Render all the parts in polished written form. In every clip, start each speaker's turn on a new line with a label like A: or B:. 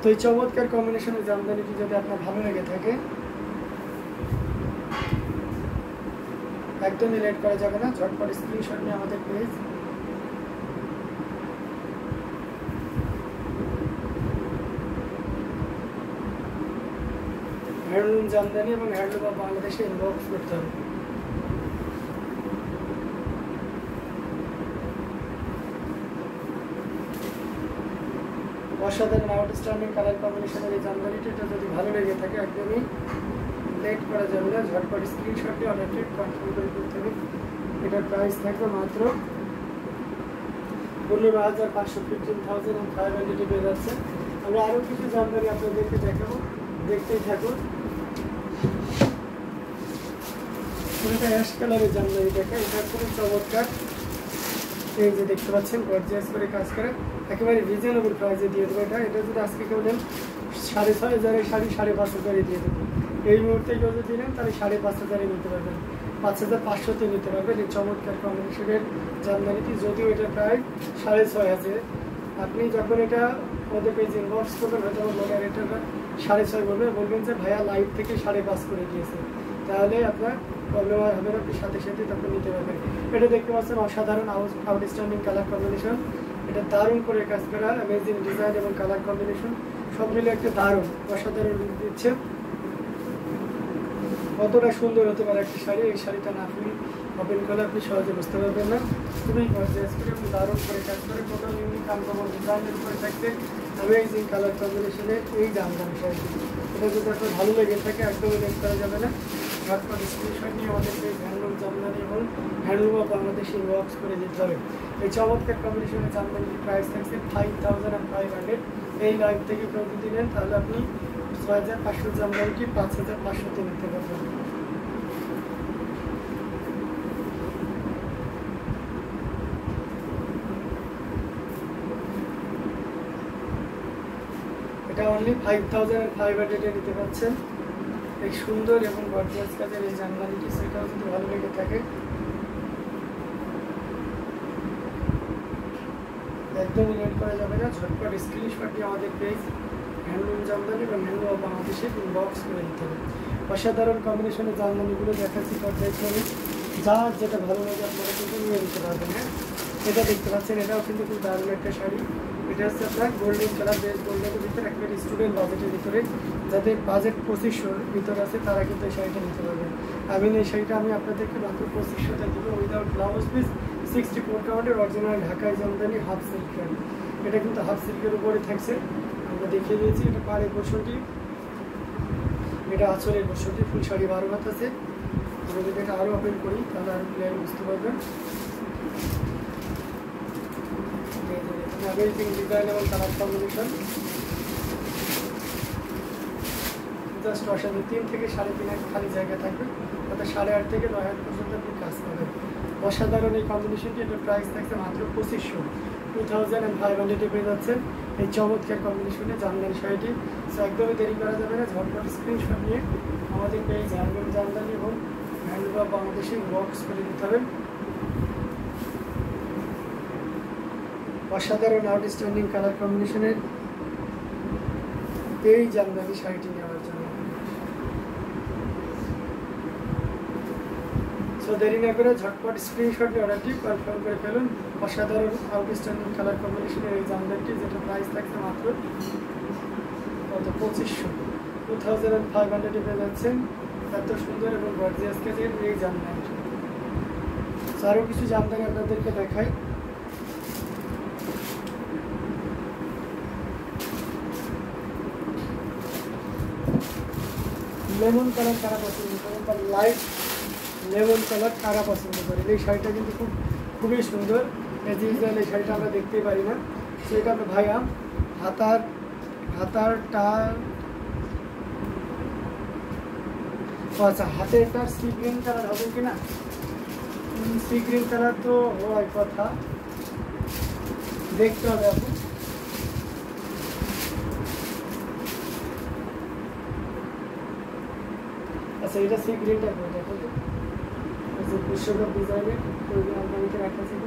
A: তো এই চমৎকার কম্বিনেশনের জামদানিটি যদি আপনার ভালো লেগে থাকে একদমই লেট করা যাবে না, ঝটপট স্ক্রিনশট নিয়ে আমাদের পেজ হ্যান্ডলুম জামদানি এবং হ্যান্ডলুম অফ বাংলাদেশে ইনবক্স করতে হবে। অসাধারণ আউটস্ট্যান্ডিং কালার কম্বিনেশনের এই জামদানিটি যদি ভালো লেগে থাকে একদমই লেট করা যাবে না, ঝটপট স্ক্রিনশট দিয়ে অর্ডারটি কনফার্ম করে করতে হবে। এটার প্রাইস থাকবে মাত্র 15,500 15,500 পেয়ে যাচ্ছে। আমরা আরও কিছু জামদানি আপনাদেরকে দেখাবো, দেখতেই থাকুন। এটা অ্যাশ কালারের জামদানি দেখা, এটা খুবই চমৎকার। এই যে দেখতে পাচ্ছেন গর্জিয়াস করে কাজ করে, একেবারে রিজনেবল প্রাইসে দিয়ে দেবো। এটা যদি আজকে কেউ নেন 6,500 শাড়ি 5,500 দিয়ে দেবো। এই মুহূর্তে কেউ যদি নেন তাহলে 5,500 নিতে পারবেন, 5,500 নিতে পারবেন। এই চমৎকার কম্বিনেশনের জামদানিটি, যদিও এটা প্রায় 6,500 আছে। আপনি যখন এটা আমাদের পেজে ইনবক্স করবেন হয়তো মনে এটা 6,500 বলবেন যে ভাইয়া লাইভ থেকে 5,500 করে দিয়েছে, তাহলে আপনার প্রবলেম আর হবে না, আপনি সাথে সাথে তখন নিতে পারবেন। এটা দেখতে পাচ্ছেন অসাধারণ আউটস্ট্যান্ডিং কালার কম্বিনেশন, এটা দারুণ করে কাজ করা, অ্যামেজিং ডিজাইন এবং কালার কম্বিনেশন সব মিলে একটা দারুণ অসাধারণ রূপ দিচ্ছে। কতটা সুন্দর হতে পারে একটি শাড়ি, এই শাড়িটা না আপনি ওপেন করলে আপনি সহজে বুঝতে পারবেন না। খুবই গর্জিয়াস করে এবং দারুণ করে কাজ করে, টোটাল ইউনিক আনকমন ডিজাইনের উপরে থাকতে অ্যামেজিং কালার কম্বিনেশনের এই জামদানি শাড়িটি। এটা যদি আপনার ভালো লেগে থাকে একদমই লেট করা যাবে না, ঝটপট স্ক্রিনশট নিয়ে আমাদেরকে হ্যান্ডলুম জামদানি এবং হ্যান্ডলুম অফ বাংলাদেশ ইনবক্স করে দিতে হবে। এই চমৎকার কম্বিনেশনের জামদানির প্রাইস থাকছে 5,500। এই লাইভ থেকে কেউ যদি নেন তাহলে আপনি 6,500 জামদানিটি 5,500 নিতে পারবেন। এটা অনলি 5,500 নিতে পারছেন। এই সুন্দর এবং গর্জিয়াস কাজের এই জামদানিটি, সেটাও যদি ভালো লেগে থাকে একদমই লেট করা যাবে না, ঝটপট স্ক্রিনশট দিয়ে আমাদের পেজ হ্যান্ডলুম জামদানি এবং হ্যান্ডলুম অফ বাংলাদেশে ইনবক্স করে দিতে হবে। অসাধারণ কম্বিনেশনের জামদানিগুলো দেখাচ্ছি পর্যায়ক্রমে, যার যেটা ভালো লাগে আপনারা কিন্তু নিয়ে নিতে পারবেন। হ্যাঁ, এটা দেখতে পাচ্ছেন, এটাও কিন্তু খুব দারুণ একটা শাড়ি। এটা হচ্ছে আপনার গোল্ডেন কালার, বেশ গোল্ডেনের ভিতরে একেবারে স্টুডেন্ট বাজেটের ভিতরে, যাদের বাজেট 2500 ভিতরে আছে তারা কিন্তু এই শাড়িটা নিতে পারবেন। এই শাড়িটা আমি আপনাদেরকে মাত্র 2500 দিব, উইদাউট ব্লাউজ পিস, 64 কাউন্টের অরিজিনাল ঢাকাই জামদানি হাফ সিল্ক শাড়ি। এটা কিন্তু হাফ সিল্কের উপরে থাকছে, আমরা দেখিয়ে দিয়েছি। এটা পাড়ের বসনটি, এটা আঁচলের বসনটি, ফুল শাড়ি 12 হাত আছে। আমরা যদি এটা আরও ওপেন করি তাহলে আরও ক্লিয়ার বুঝতে পারবেন। অ্যামেজিং ডিজাইন এবং কালার কম্বিনেশন জাস্ট অসাধারণ। 3 থেকে 3.5 হাত খালি জায়গা থাকবে, অর্থাৎ 8.5 থেকে 9 হাত পর্যন্ত আপনি কাজ পাবেন। অসাধারণ এই কম্বিনেশনটি, এটার প্রাইস থাকছে মাত্র 2500, 2,500 পেয়ে যাচ্ছেন এই চমৎকার কম্বিনেশনে জামদানি শাড়িটি। সো একদমই দেরি করা যাবে না, ঝটপট স্ক্রিনশট নিয়ে আমাদের পেজ হ্যান্ডলুম জামদানি এবং হ্যান্ডলুম অফ বাংলাদেশে ইনবক্স করে দিতে হবে। অসাধারণ আউটস্ট্যান্ডিং কালার কম্বিনেশনের এই জামদানি শাড়িটি নেওয়ার জন্য সো দেরি না করে ঝটপট স্ক্রিনশট নিয়ে অর্ডারটি কনফার্ম করে ফেলুন। অসাধারণ আউটস্ট্যান্ডিং কালার কম্বিনেশনের এই জামদানিটি, যেটা প্রাইস থাকছে মাত্র 2500, 2,500 পেয়ে যাচ্ছেন এত সুন্দর এবং গর্জিয়াস কাজের এই জামদানিটি। আরও কিছু জামদানি আপনাদেরকে দেখাই। লেমন কালার কারা পছন্দ করেন, বা লাইট লেমন কালার কারা পছন্দ করেন, এই শাড়িটা কিন্তু খুবই সুন্দর। এই শাড়িটা আমরা দেখতেই পারি না, সেটা আমরা ভাইয়া হাতারটা আচ্ছা হাতেরটা সি গ্রিন কালার হবে কিনা, সি গ্রিন কালার তো হওয়ার কথা, দেখতে হবে আপনি। আচ্ছা এটা সি গ্রিনটা করে দেখো তো, বিশ্বকাপ ডিজাইনের আমদানিতে রাখা ছিল,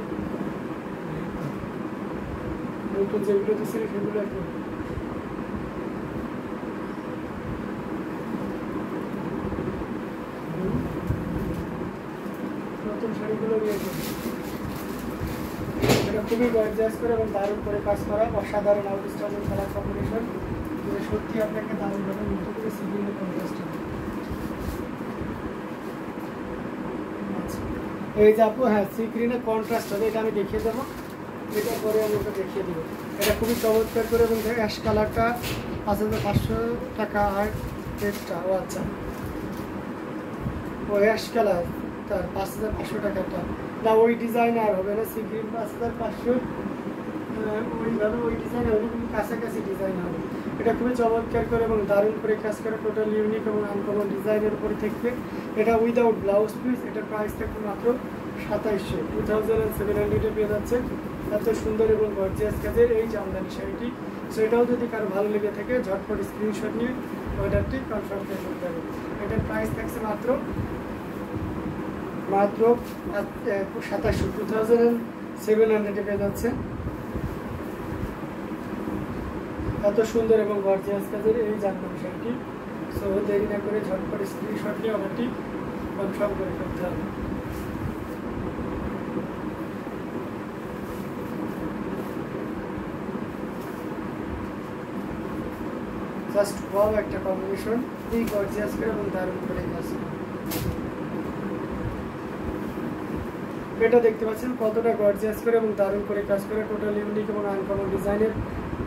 A: নতুন যেগুলো দিচ্ছিল সেগুলো একটু নিয়ে করি। এটা খুবই গর্জিয়াস করে এবং দারুণ করে কাজ করা, অসাধারণ আউটস্ট্যান্ডিং কালার কম্বিনেশন, সত্যি আপনাকে দারুণভাবে মুগ্ধ করে সিগ্রিনের কন্ট্রাস্ট হবে। এই যে আপু, হ্যাঁ সিগ্রিনের কন্ট্রাস্ট হবে, এটা আমি দেখিয়ে দেবো, এটা পরে আমি ওটা দেখিয়ে দেবো। এটা খুবই চমৎকার করে এবং অ্যাশ কালারটা 5500 টাকা। আর রেটটা ও আচ্ছা, ও অ্যাশ কালার তার 5500 টাকাটা না, ওই ডিজাইন আর হবে না। সিগ্রিন 5500 ওইভাবে ওই ডিজাইন হবে, কিন্তু কাছাকাছি ডিজাইন হবে। এটা খুবই চমৎকার করে এবং দারুণ করে কাজ করে, টোটাল ইউনিক এবং আনকমন ডিজাইনের উপরে থাকবে। এটা উইদাউট ব্লাউজ পিস, এটার প্রাইস থাকবে মাত্র 2700, 2700 পেয়ে যাচ্ছে। এত সুন্দর এবং গর্জিয়াস কাজের এই জামদানি শাড়িটি। সো এটাও যদি কারো ভালো লেগে থাকে ঝটপট স্ক্রিনশট নিয়ে অর্ডারটি কনফার্ম করে করতে হবে। এটার প্রাইস থাকছে মাত্র 2700, 2700 পেয়ে যাচ্ছে। এত সুন্দর এবং গর্জিয়াস কাজের এই জামদানি শাড়িটি। সো দেরি না করে ঝটপট স্ক্রিনশট নিয়ে অর্ডারটি কনফার্ম করে করতে হবে। জাস্ট ওয়াও একটা কম্বিনেশন, এই গর্জিয়াস করে এবং দারুণ করে কাজ। এটা দেখতে পাচ্ছেন কতটা গর্জিয়াস করে এবং দারুণ করে কাজ করে, টোটাল ইউনিক এবং আনকমন ডিজাইনের।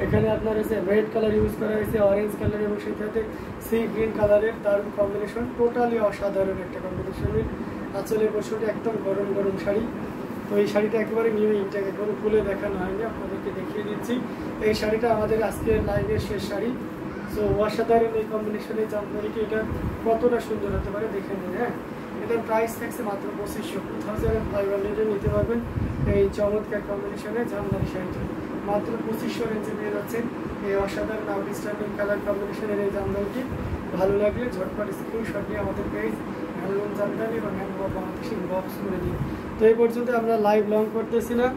A: এখানে আপনার হচ্ছে রেড কালার ইউজ করা হয়েছে, অরেঞ্জ কালার এবং সেই সাথে সি গ্রিন কালারের দারুণ কম্বিনেশন, টোটালি অসাধারণ একটা কম্বিনেশনের। আঁচলের পোর্শনটা একদম গরম গরম শাড়ি। তো এই শাড়িটা একেবারে নিউ ইনটেক, এখনো খুলে দেখানো হয়নি, আপনাদেরকে দেখিয়ে দিচ্ছি। এই শাড়িটা আমাদের আজকের লাইভের শেষ শাড়ি। সো অসাধারণ এই কম্বিনেশনের জামদানিটি, এটা কতটা সুন্দর হতে পারে দেখে নিন। হ্যাঁ, এটার প্রাইস থাকছে মাত্র 2500 নিতে পারবেন এই চমৎকার কম্বিনেশনের জামদানি শাড়িটি। মাত্র 2500 রেঞ্জে পেয়ে যাচ্ছেন এই অসাধারণ আউটস্ট্যান্ডিং কালার কম্বিনেশনের এই জামদানিটি। ভালো লাগলে ঝটপট স্ক্রিনশট নিয়ে আমাদের পেজ হ্যান্ডলুম জামদানি এবং হ্যান্ডলুম বাংলাদেশে ইনবক্স করে দিন। তো এই পর্যন্ত আমরা লাইভ লং করতেছি না।